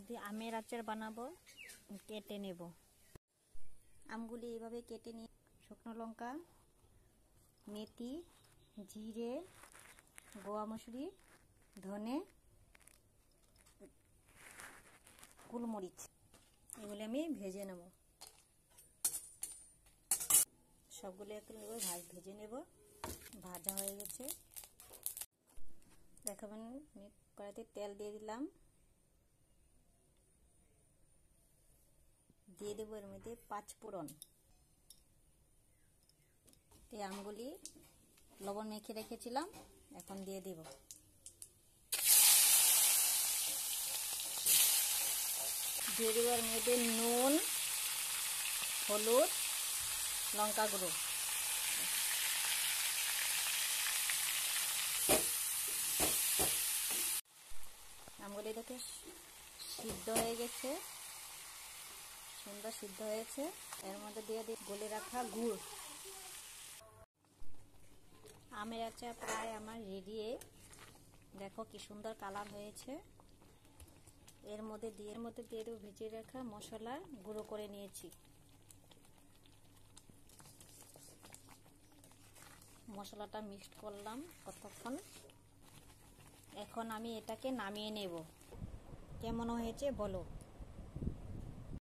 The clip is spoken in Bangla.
দিয়ে আমের আচার বানাবো। কেটে নেব আমগুলি এইভাবে কেটে নিয়ে শুকনো লঙ্কা, মেথি, জিরে, গোয়া মসুরি, ধনে, গোলমরিচ এগুলি আমি ভেজে নেব। সবগুলো একটু ভেজে নেব। ভাজা হয়ে গেছে। দেখাবেন আমি কড়াইতে তেল দিয়ে দিলাম। দিয়ে দেবো এর মধ্যে 5 ফোড়ন। এই আমগুলি লবণ মেখে রেখেছিলাম, এখন দিয়ে দেব। দিয়ে দেবো এর মধ্যে নুন, হলুদ, লঙ্কা গুঁড়ো। আমগুলি দেখে সিদ্ধ হয়ে গেছে, সুন্দর সিদ্ধ হয়েছে। এর মধ্যে দিয়ে দিই গলে রাখা গুড়। আমের আচার প্রায় আমার রেডি। দেখো কি সুন্দর কালার হয়েছে। এর মধ্যে দিয়ে দেবো ভেজে রাখা মশলা গুঁড়ো করে নিয়েছি। মশলাটা মিক্সড করলাম কতক্ষণ। এখন আমি এটাকে নামিয়ে নেব। কেমন হয়েছে বলো।